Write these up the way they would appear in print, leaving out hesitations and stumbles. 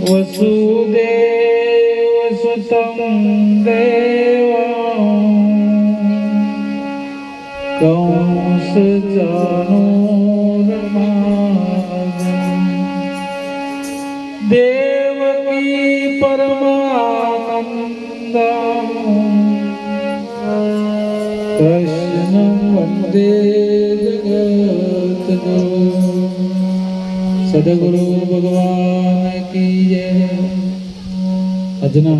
वसुदेव सुतं देवं कंस चाणूरमार्दनं देवकी परमानन्दं कृष्णं वन्दे जगद्गुरुं। सद्गुरु भगवान की जय। આજના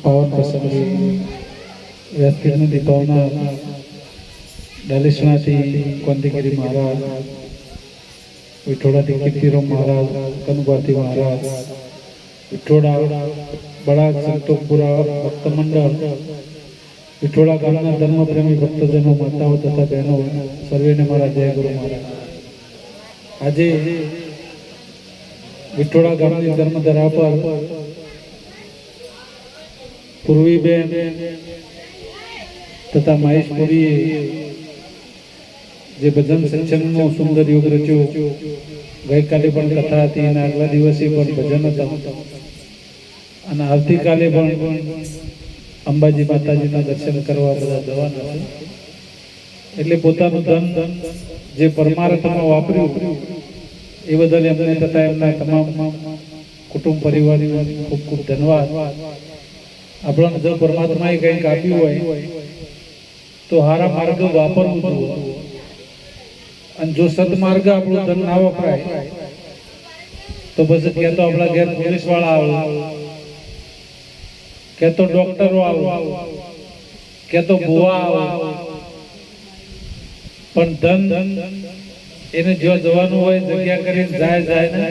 પાવન પ્રસંગે વ્યાસપીઠની દીપાવના ડાલેસણાથી કોંતીગીરી મહારાજ, વિઠોડાથી કીર્તિરામ મહારાજ, કનુભાથી મહારાજ, વિઠોડા બળાદ સંતોષપુરા ભક્ત મંડળ, વિઠોડા ગામના ધર્મપ્રેમી ભક્તજનો, માતાઓ તથા બહેનો સર્વેને મારા જય ગુરુ મહારાજ। આજે વિઠોડા ગામની ધર્મધરા પર પૂર્વીબેન તથા મહેશપુરીએ જે ભજન સત્સંગનો સુંદર યોગ રચ્યો, ગઈકાલે પણ કથા હતી અને આગલા દિવસે પણ ભજન હતા અને આવતીકાલે પણ અંબાજી માતાજીના દર્શન કરવા બધા જવાના છે। એટલે પોતાનું ધન જે પરમાર્થમાં વાપર્યું એ બદલ એમને તથા એમના તમામ કુટુંબ પરિવારને ખૂબ ખૂબ ધન્યવાદ। આપણને જો પરમાત્માએ કંઈક આપ્યું હોય તો હારા માર્ગ વાપરવું જોઈએ, અને જો સદમાર્ગ આપણું ધન ના વપરાય તો પછી ક્યાં તો આપણા ઘેર પોલીસ વાળા આવે, ક્યાં તો ડોક્ટરો આવે, ક્યાં તો ભુવા આવે, પણ ધન એને જો જવાનું હોય જગ્યા કરીને જાય ને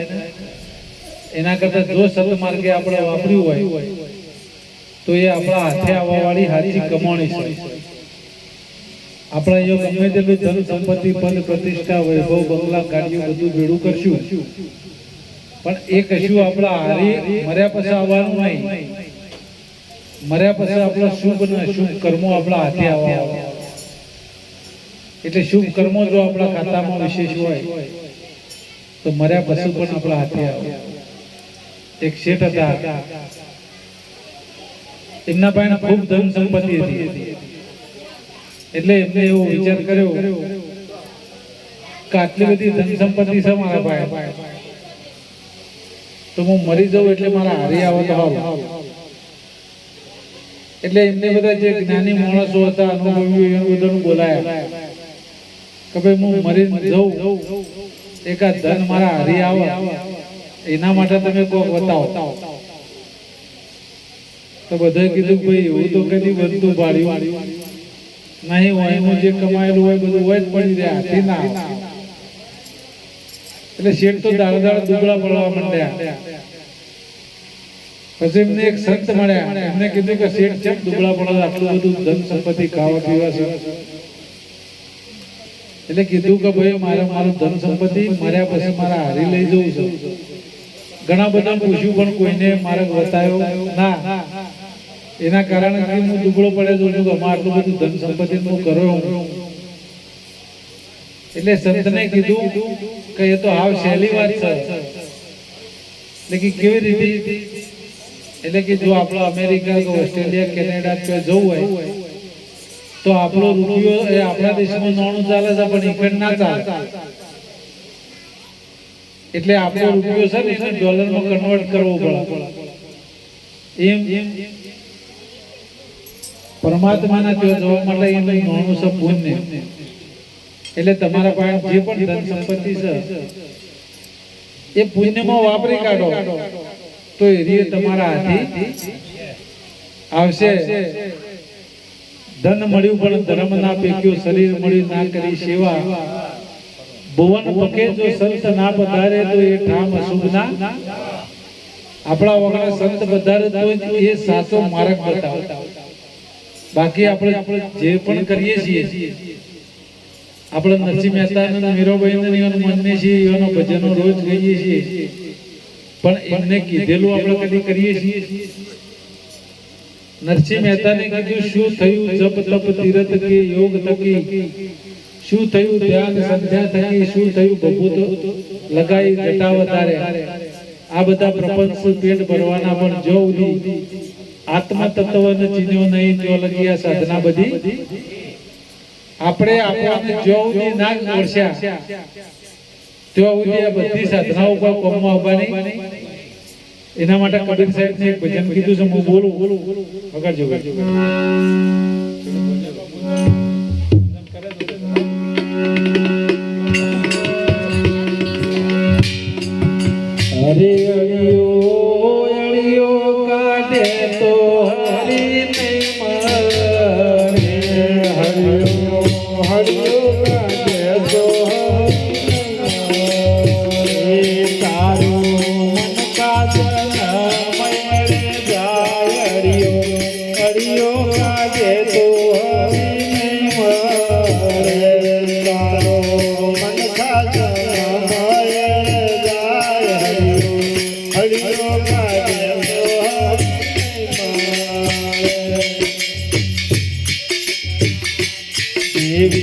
એના કરતા જો સદમાર્ગે આપણે વાપર્યું હોય તો એ આપણા હાથે આવવા વાળી સાચી કમાણી છે। આપણે જો ગમે તેટલું ધન સંપત્તિ પદ પ્રતિષ્ઠા વૈભવ બંગલા ગાડીઓ બધું ભેડું કરશું પણ એ કશું આપણા હારી મર્યા પછી આવવાનું નહીં। મર્યા પછી આપણા શુભ ને શુભ કર્મો આપણા હાથે આવવા, એટલે શુભ કર્મો જો આપણા ખાતામાં વિશેષ હોય તો મર્યા પછી પણ આપણા હાથે આવે। એક શેઠ હતા, એમના પાસે ખૂબ ધન સંપત્તિ હતી, એટલે એમને એવો વિચાર કર્યો કે આટલી બધી ધન સંપત્તિ છે મારા પાસે, તો હું મરી જાઉં એટલે મારા હારી આવે તો સારું। એટલે એમને બધા જે જ્ઞાની માણસો હતા, અનુભવી, એ બધાનું બોલાયા કે ભાઈ હું મરી જાઉં, એકાદ ધન મારા હારી આવે એના માટે તમે કોઈ બતાવો। તો બધાએ કીધું ભાઈ એવું તો કદી બનતું પાડ્યું નહીં હોય, એનું જે કમાયેલું હોય બધું હોય જ પડી રહ્યા, હાથી ના। એટલે શેઠ તો દાળ દાળ દુબળા પડવા માંડ્યા। પછી એમને એક સંત મળ્યા, એમને કીધું કે શેઠ કેમ દુબળા પડે, આટલું બધું ધન સંપત્તિ ખાવા પીવા છે? એટલે કીધું કે ભાઈ મારું ધન સંપત્તિ મર્યા પછી મારા હારી લઈ જવું છે। ઘણા બધા પૂછ્યું પણ કોઈને માર્ગ બતાવ્યો ના, એના કારણે હું દુબળો પડે છું કે આટલું બધું ધન સંપત્તિ હું કર્યો। એટલે સંતને કીધું કે એ તો હાવ સહેલી વાત છે। એટલે કે કેવી રીતે? એટલે કે જો આપણે અમેરિકા કે ઓસ્ટ્રેલિયા કેનેડા કે જવું હોય તો આપણો રૂપિયો એ આપણા દેશમાં નાણું ચાલે છે પણ ઇકડ ના ચાલે, એટલે આપણો રૂપિયો છે ને એને ડોલરમાં કન્વર્ટ કરવો પડે। એમ પરમાત્માના ત્યાં જવા માટે એનું નાણું છે પુણ્ય। એટલે તમારા પાસે જે પણ ધન સંપત્તિ છે એ પુણ્યમાં વાપરી કાઢો તો એ રીએ તમારા હાથી આવશે। ધન મળ્યું પણ ધર્મ ના પેક્યો, શરીર મળ્યું ના કરી સેવા, ભુવન પકે જો સંત ના પધારે તો એ ઠામ અશુભ ના। આપણા વગર સંત પધારે તો એ સાચો માર્ગ બતાવે। બાકી આપણે જે પણ કરીએ છીએ, આપણે નરસિંહ મહેતા મીરાબાઈ મનને છીએ, એનો ભજનો રોજ ગઈએ છીએ, પણ એમને કીધેલું આપણે કદી કરીએ છીએ? નરસિંહ મહેતાને કીધું શું થયું જપ તપ તીરથ કે યોગ થકી, શું થયું ધ્યાન સંધ્યા થકી, શું થયું ભભૂત લગાઈ જટા વધારે। આ બધા પ્રપંચ પેટ ભરવાના પણ જો સુધી આત્મ તત્વને ચીન્યો નહીં જો લગી આ સાધના બધી આપણે આપણને જો સુધી ના મળ્યા તો સુધી આ બધી સાધનાઓ પર કોમમાં આવવાની એના માટે કબીર સાહેબ ને એક ભજન કીધું છે હું બોલું વગાડજો હરે અળિયો કાઢે તો હરી નહીં મરે હરિયો કાઢે તો તારું મન કાજલ મયરે જાય અળિયો કાઢે તો હરી નહીં મરે તારો મન કાજલ देवी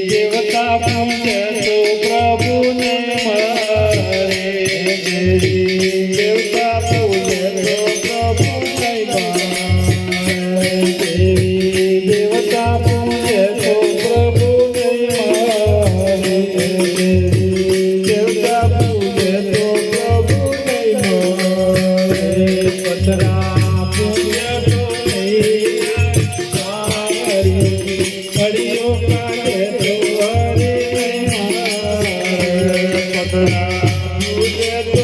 देवता पूजे तो प्रभु ने मारे देवी देवता पूजे तो प्रभु नहीं मारे देवी देवता पूजे तो प्रभु नहीं मारे देवी देवता पूजे तो प्रभु नहीं मारे पतरा पूजे तो नहीं हरियो काटे तो हरि नहीं मारे पतरा पूजे तो